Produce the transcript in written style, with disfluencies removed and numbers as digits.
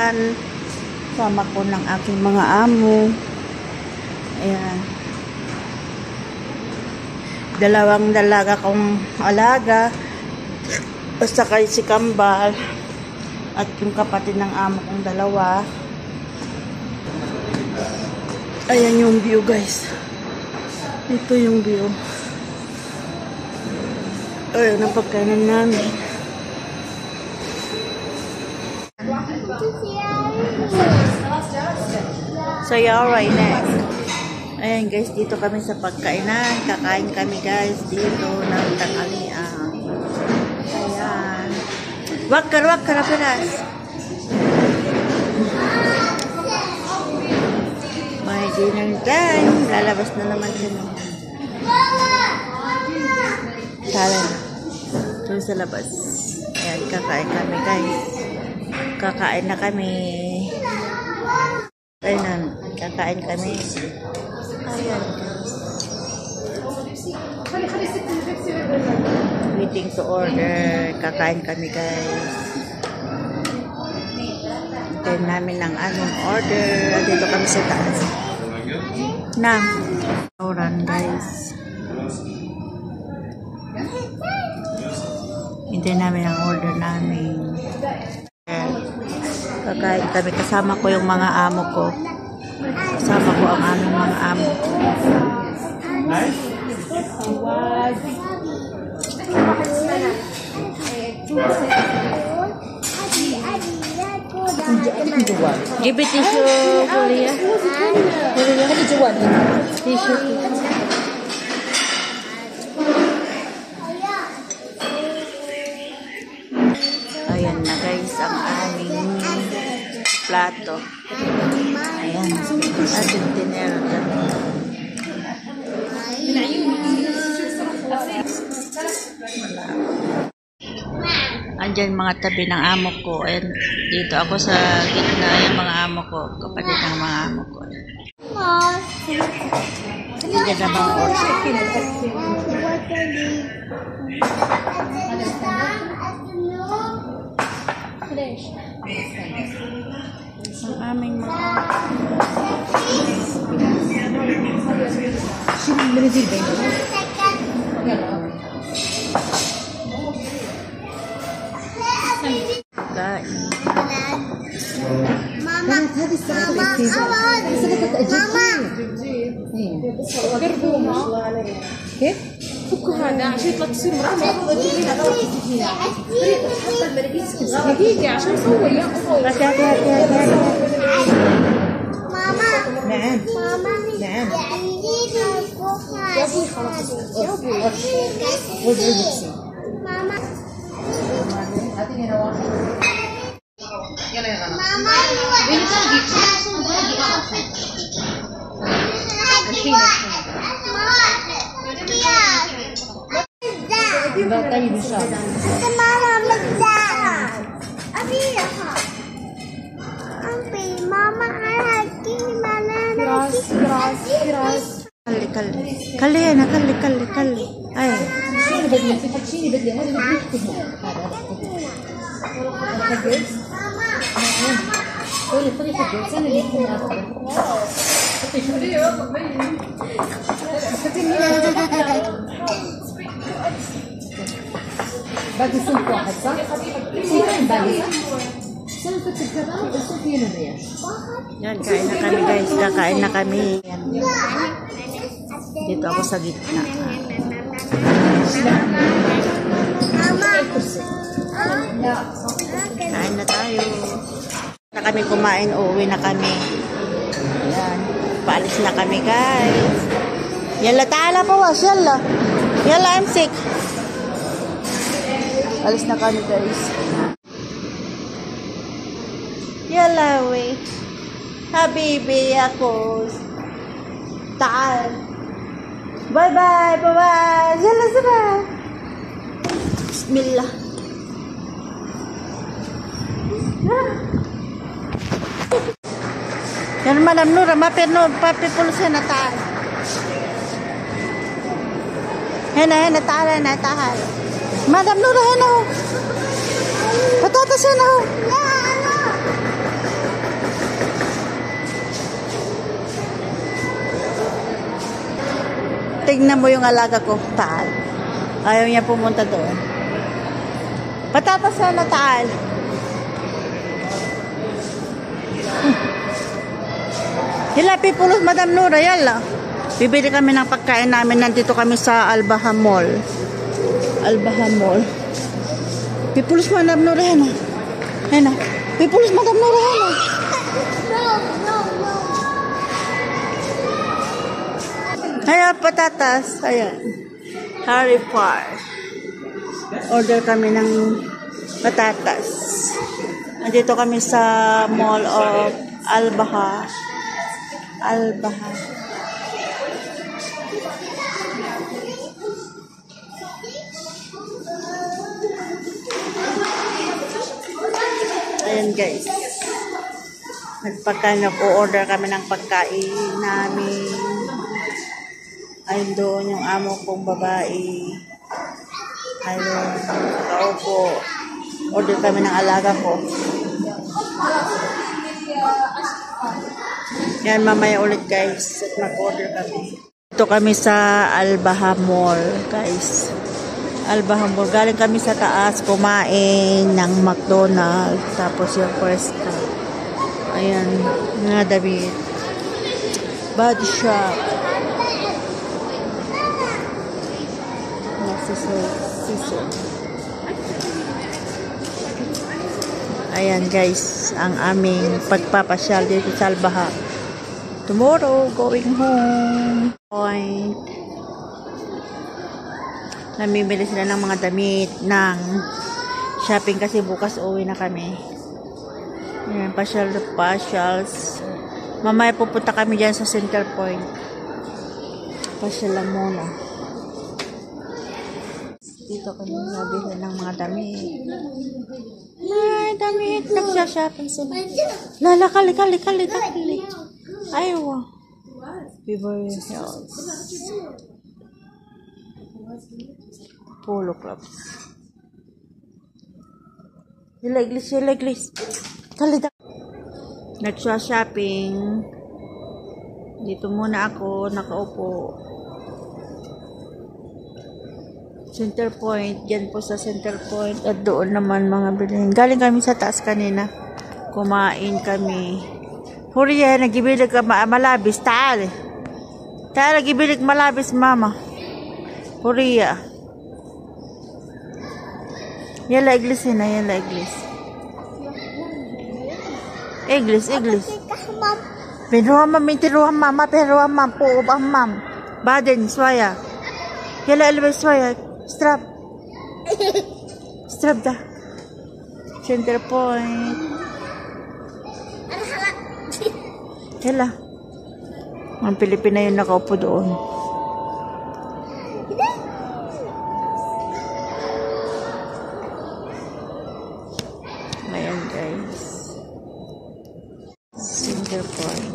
Ayan. Sama ko ng aking mga amo. Ayan. Dalawang dalaga kong alaga. Basta kay si Kambal. At yung kapatid ng amo kong dalawa. Ayan yung view, guys. Ito yung view. Ayan ang pagkanan namin. So, you're right next. Ayan, guys. Dito kami sa pagkainan. Kakain kami, guys. Dito ng tanghalian. Ayan. Wag ka, piras. May dinner time. Lalabas na naman kami. Sala na. Doon sa labas. Ayan, kakain kami, guys. Kakain na kami. Ayan, kakain kami. Ayan. Waiting to order. Kakain kami, guys. Hintayin namin ng anong order. Dito kami sa taas. Na. Oran, guys. Hintayin namin ang order namin. Kakain kami. Kasama ko yung mga amo ko. Kasama ko ang aming mga amo ko. جيب التيشو كوريا كوريا هذه جوال تيشو ayan na guys ang aming plato. Ayan ating dinero kami. Andyan mga tabi ng amo ko. And dito ako sa gitna yung mga amo ko. Kapatid ng mga amo ko. Andyan na bang order? Ang aming mga كيف؟ فكوا هذا عشان يطلع تصير مرحبا دقيقة عشان نسوي يا ماما نعم ماما نعم يا ابوي خلاص يا ابوي ماما اعطيني انا واحد يلا يا غلا ماما طيب ان شاء الله ماما ماما ماما كلي انا كلي اي شيلي بدلي هذا بيكتبه هذا خذي خذي سنة اللي يكون باقي صنف واحد صح؟ اثنين باقي صنفة الكباب وصنفين الريش. Yan, kain na kami guys. Kakain na kami. Yan. Dito ako sa gitna. Kain na tayo. Na kami kumain, uuwi na kami. Yan. Paalis na kami guys. Yalla, ta'ala pawas. Yalla. Yalla, I'm sick. Alis na kami guys. Yalla, wait. Habibi ako. Ta'al. Bye-bye. Bye-bye. Yalla, sana. Bismillah. Yan Madam Nura, mapipulusin na tayo. Hena, tahal. Madam Nura, hena ho. Patatas hena ho. tingnan mo yung alaga ko, Taal. Ayaw niya pumunta doon. Patatas na Taal. Yala, pipulos, Madam Nura, yala. Bibili kami ng pagkain namin. Nandito kami sa Albaha Mall. Albaha Mall. Pipulos, Madam Nura, yan na. Yan na. Pipulos, Madam Nura, yan na. Ayan, patatas. Ayan. Harry Potter. Order kami ng patatas. Nandito kami sa Mall of Albaha. Albaha. Ayan guys. Nag-order kami ng pagkain namin. Ayun doon yung amo kong babae. Ayun. Kaupo. Order kami ng alaga ko. Yan, mamaya ulit guys. At mag-order kami. Ito kami sa Albaha Mall guys. Albaha Mall. Galing kami sa taas kumain ng McDonald's. Tapos yung first time. Ayan. Mga damit. Body shop. Scissor. Ayan guys, ang aming pagpapasyal dito sa Albaha. Tomorrow, going home. Point. Namimili sila ng mga damit ng shopping kasi bukas uwi na kami. Ayan, pasyals. Mamaya pupunta kami dyan sa Center Point. Pasyal lang muna. Dito kami nabili ng mga damit. Ay, damit. Nagsha-shopping sila. Lala, kali. Ayaw. Beverly Hills. Polo Club. Yala, Iglis. Kali. Nagsha-shopping. Dito muna ako, nakaupo. Center Point, dyan po sa Center Point at doon naman mga bilhin. Galing kami sa taas kanina. Kumain kami. Huriya, nagibilig ka malabis. Taal, nagibilig malabis mama. Huriya. Yala, Iglis. Peruan mama, po, ma'am. Baden, swaya. Yala, swaya. Strap dah. Center Point. Yala. Ang Pilipina yung nakaupo doon. Ayan guys. Center Point.